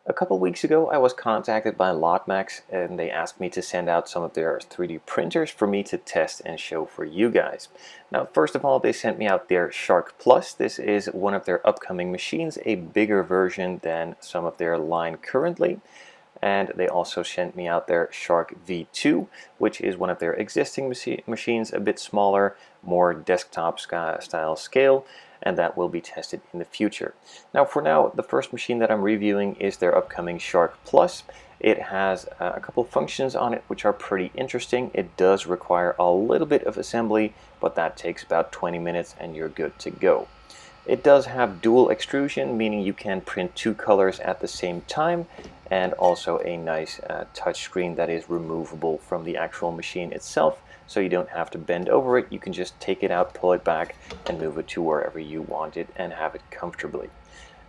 A couple weeks ago, I was contacted by Lotmaxx and they asked me to send out some of their 3D printers for me to test and show for you guys. Now, first of all, they sent me out their Shark Plus. This is one of their upcoming machines, a bigger version than some of their line currently. And they also sent me out their Shark V2, which is one of their existing machines, a bit smaller, more desktop style scale, and that will be tested in the future. Now, for now, the first machine that I'm reviewing is their upcoming Shark Plus. It has a couple functions on it which are pretty interesting. It does require a little bit of assembly, but that takes about 20 minutes and you're good to go. It does have dual extrusion, meaning you can print two colors at the same time, and also a nice touch screen that is removable from the actual machine itself, so you don't have to bend over it. You can just take it out, pull it back, and move it to wherever you want it and have it comfortably.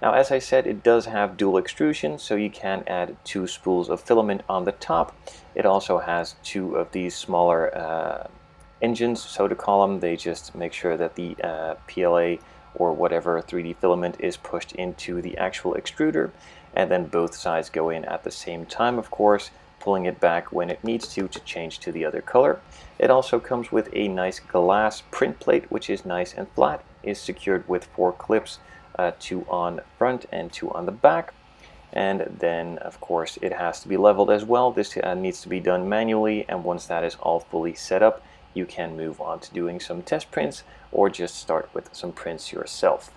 Now, as I said, it does have dual extrusion, so you can add two spools of filament on the top. It also has two of these smaller engines, so to call them. They just make sure that the PLA or whatever 3D filament is pushed into the actual extruder, and then both sides go in at the same time, of course, pulling it back when it needs to change to the other color. It also comes with a nice glass print plate, which is nice and flat, is secured with 4 clips, 2 on front and 2 on the back. And then, of course, it has to be leveled as well. This needs to be done manually, and once that is all fully set up, you can move on to doing some test prints or just start with some prints yourself.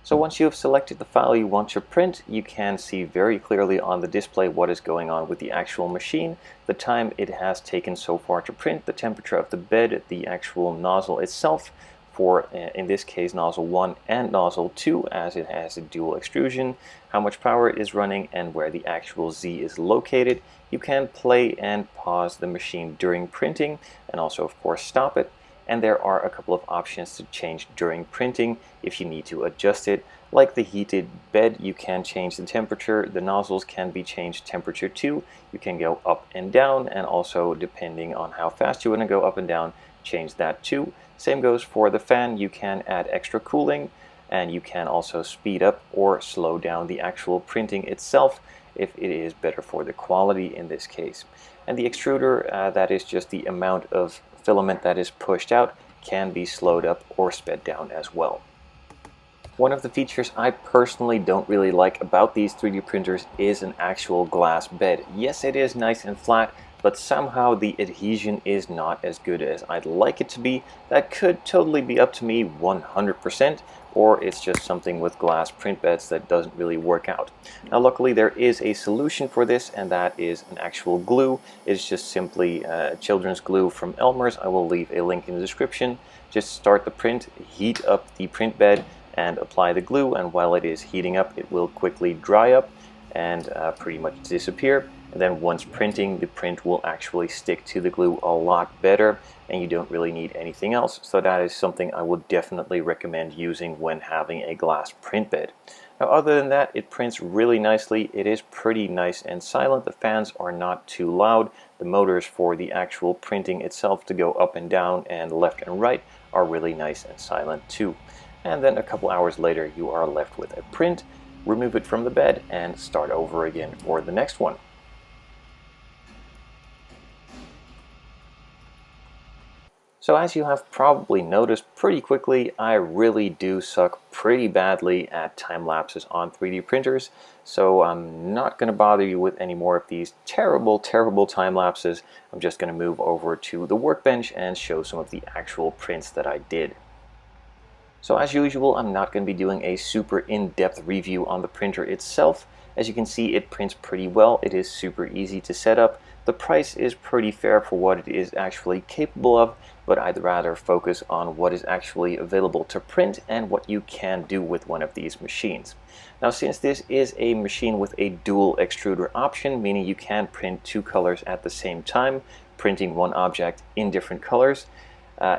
So once you have selected the file you want to print, you can see very clearly on the display what is going on with the actual machine, the time it has taken so far to print, the temperature of the bed, the actual nozzle itself, for in this case nozzle 1 and nozzle 2, as it has a dual extrusion, how much power it is running, and where the actual Z is located. You can play and pause the machine during printing, and also of course stop it. And there are a couple of options to change during printing if you need to adjust it. Like the heated bed, you can change the temperature. The nozzles can be changed temperature too. You can go up and down, and also depending on how fast you want to go up and down, change that too. Same goes for the fan. You can add extra cooling, and you can also speed up or slow down the actual printing itself if it is better for the quality in this case. And the extruder, that is just the amount of filament that is pushed out, can be slowed up or sped down as well. One of the features I personally don't really like about these 3D printers is an actual glass bed. Yes, it is nice and flat, but somehow the adhesion is not as good as I'd like it to be. That could totally be up to me 100%, or it's just something with glass print beds that doesn't really work out. Now, luckily there is a solution for this, and that is an actual glue. It's just simply children's glue from Elmer's. I will leave a link in the description. Just start the print, heat up the print bed, and apply the glue, and while it is heating up, it will quickly dry up and pretty much disappear. And then once printing, the print will actually stick to the glue a lot better, and you don't really need anything else. So that is something I would definitely recommend using when having a glass print bed. Now, other than that, it prints really nicely. It is pretty nice and silent. The fans are not too loud. The motors for the actual printing itself to go up and down and left and right are really nice and silent too. And then a couple hours later, you are left with a print. Remove it from the bed and start over again for the next one. So as you have probably noticed pretty quickly, I really do suck pretty badly at time lapses on 3D printers. So I'm not going to bother you with any more of these terrible time lapses. I'm just going to move over to the Workbench and show some of the actual prints that I did. So as usual, I'm not going to be doing a super in-depth review on the printer itself. As you can see, it prints pretty well. It is super easy to set up. The price is pretty fair for what it is actually capable of, but I'd rather focus on what is actually available to print and what you can do with one of these machines. Now, since this is a machine with a dual extruder option, meaning you can print 2 colors at the same time, printing one object in different colors,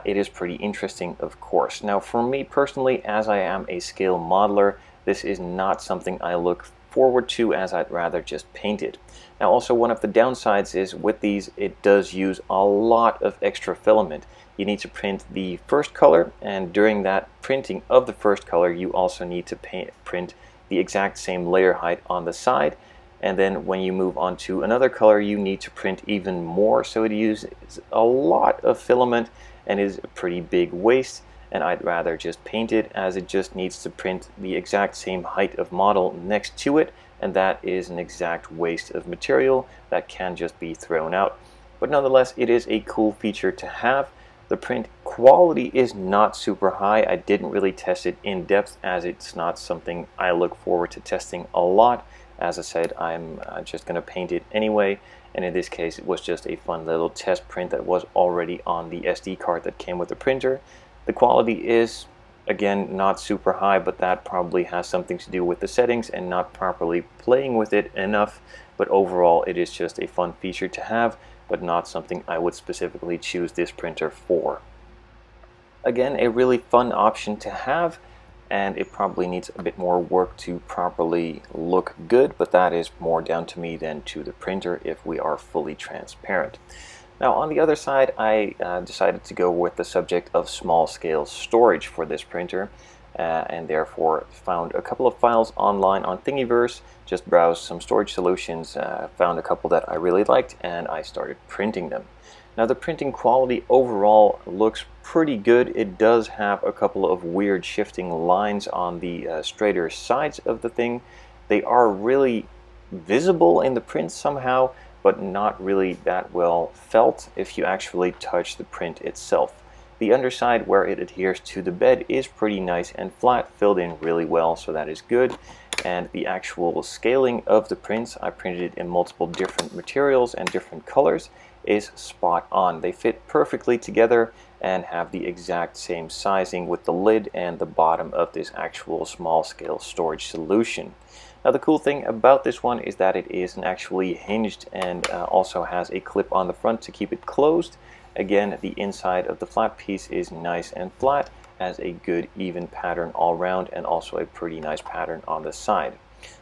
it is pretty interesting, of course. Now, for me personally, as I am a scale modeler, this is not something I look forward to, as I'd rather just paint it. Now, also one of the downsides is with these, it does use a lot of extra filament. You need to print the first color, and during that printing of the first color, you also need to print the exact same layer height on the side. And then when you move on to another color, you need to print even more, so it uses a lot of filament and is a pretty big waste. And I'd rather just paint it, as it just needs to print the exact same height of model next to it, and that is an exact waste of material that can just be thrown out. But nonetheless, it is a cool feature to have. The print quality is not super high. I didn't really test it in depth, as it's not something I look forward to testing a lot. As I said, I'm just going to paint it anyway, and in this case it was just a fun little test print that was already on the SD card that came with the printer. The quality is, again, not super high, but that probably has something to do with the settings and not properly playing with it enough. But overall, it is just a fun feature to have, but not something I would specifically choose this printer for. Again, a really fun option to have, and it probably needs a bit more work to properly look good, but that is more down to me than to the printer, if we are fully transparent. Now on the other side, I decided to go with the subject of small scale storage for this printer, and therefore found a couple of files online on Thingiverse, just browsed some storage solutions, found a couple that I really liked, and I started printing them. Now the printing quality overall looks pretty good. It does have a couple of weird shifting lines on the straighter sides of the thing. They are really visible in the print somehow, but not really that well felt if you actually touch the print itself. The underside, where it adheres to the bed, is pretty nice and flat, filled in really well, so that is good. And the actual scaling of the prints, I printed it in multiple different materials and different colors, is spot on. They fit perfectly together and have the exact same sizing with the lid and the bottom of this actual small scale storage solution. Now the cool thing about this one is that it is actually hinged and also has a clip on the front to keep it closed. Again, the inside of the flat piece is nice and flat, has a good even pattern all around, and also a pretty nice pattern on the side.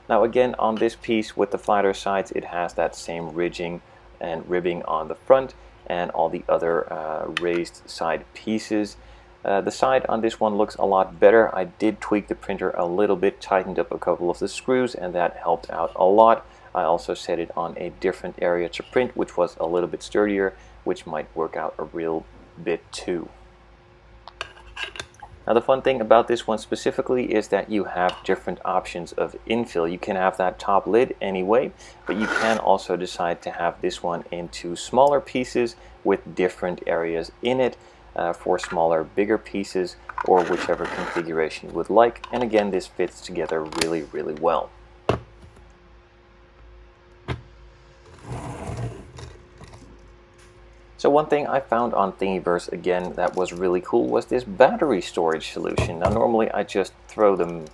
Now again, on this piece with the flatter sides, it has that same ridging and ribbing on the front and all the other raised side pieces. The side on this one looks a lot better. I did tweak the printer a little bit, tightened up a couple of the screws, and that helped out a lot. I also set it on a different area to print, which was a little bit sturdier, which might work out a real bit too. Now the fun thing about this one specifically is that you have different options of infill. You can have that top lid anyway, but you can also decide to have this one into smaller pieces with different areas in it for smaller, bigger pieces, or whichever configuration you would like. And again, this fits together really, really well. So one thing I found on Thingiverse again that was really cool was this battery storage solution. Now normally I just throw them,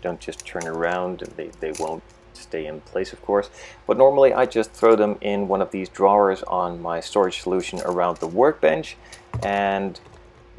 don't just turn around, they won't stay in place of course, but normally I just throw them in one of these drawers on my storage solution around the workbench and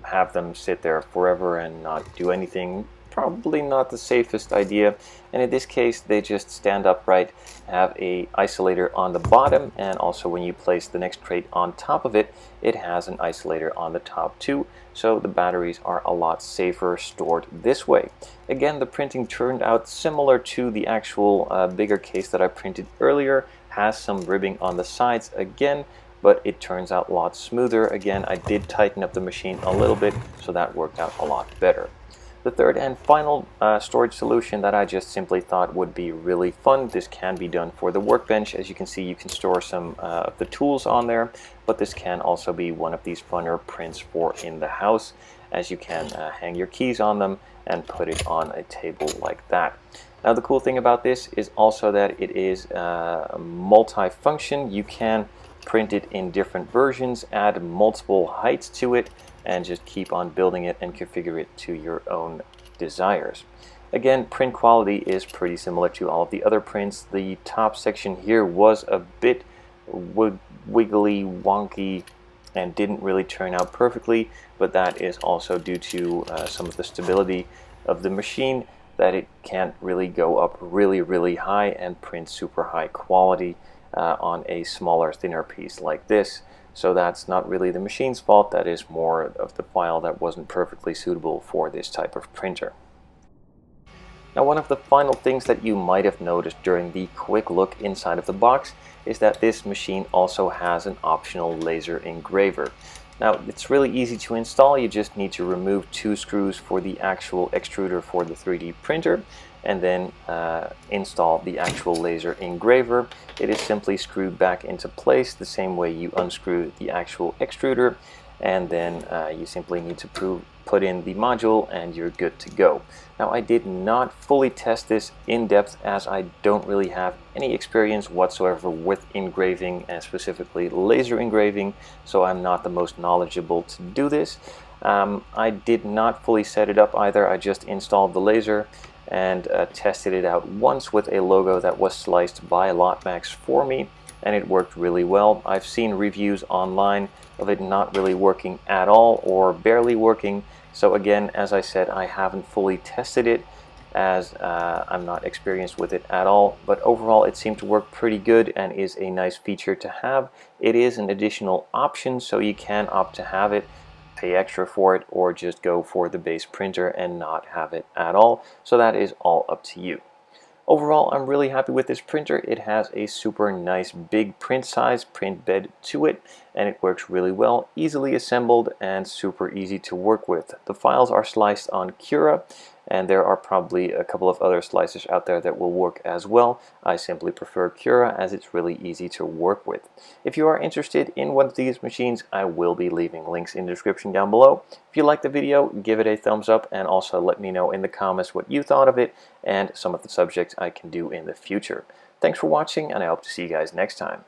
have them sit there forever and not do anything. Probably not the safest idea, and in this case they just stand upright, have a isolator on the bottom, and also when you place the next crate on top of it, it has an isolator on the top too, so the batteries are a lot safer stored this way. Again, the printing turned out similar to the actual bigger case that I printed earlier, has some ribbing on the sides again, but it turns out a lot smoother. Again, I did tighten up the machine a little bit, so that worked out a lot better. The third and final storage solution that I just simply thought would be really fun. This can be done for the workbench. As you can see, you can store some of the tools on there, but this can also be one of these funner prints for in the house, as you can hang your keys on them and put it on a table like that. Now the cool thing about this is also that it is multi-function. You can print it in different versions, add multiple heights to it, and just keep on building it and configure it to your own desires. Again, print quality is pretty similar to all of the other prints. The top section here was a bit wiggly, wonky, and didn't really turn out perfectly, but that is also due to some of the stability of the machine, that it can't really go up really, really high and print super high quality on a smaller, thinner piece like this. So that's not really the machine's fault, that is more of the file that wasn't perfectly suitable for this type of printer. Now, one of the final things that you might have noticed during the quick look inside of the box is that this machine also has an optional laser engraver. Now, it's really easy to install. You just need to remove 2 screws for the actual extruder for the 3D printer and then install the actual laser engraver. It is simply screwed back into place the same way you unscrew the actual extruder, and then you simply need to put in the module and you're good to go. Now, I did not fully test this in depth as I don't really have any experience whatsoever with engraving and specifically laser engraving, so I'm not the most knowledgeable to do this. I did not fully set it up either. I just installed the laser and tested it out once with a logo that was sliced by Lotmaxx for me, and it worked really well. I've seen reviews online of it not really working at all or barely working. So again, as I said, I haven't fully tested it as I'm not experienced with it at all, but overall it seemed to work pretty good and is a nice feature to have. It is an additional option, so you can opt to have it, pay extra for it, or just go for the base printer and not have it at all. So that is all up to you. Overall, I'm really happy with this printer. It has a super nice big print size, print bed to it, and it works really well, easily assembled and super easy to work with. The files are sliced on Cura, and there are probably a couple of other slicers out there that will work as well. I simply prefer Cura as it's really easy to work with. If you are interested in one of these machines, I will be leaving links in the description down below. If you liked the video, give it a thumbs up and also let me know in the comments what you thought of it and some of the subjects I can do in the future. Thanks for watching, and I hope to see you guys next time.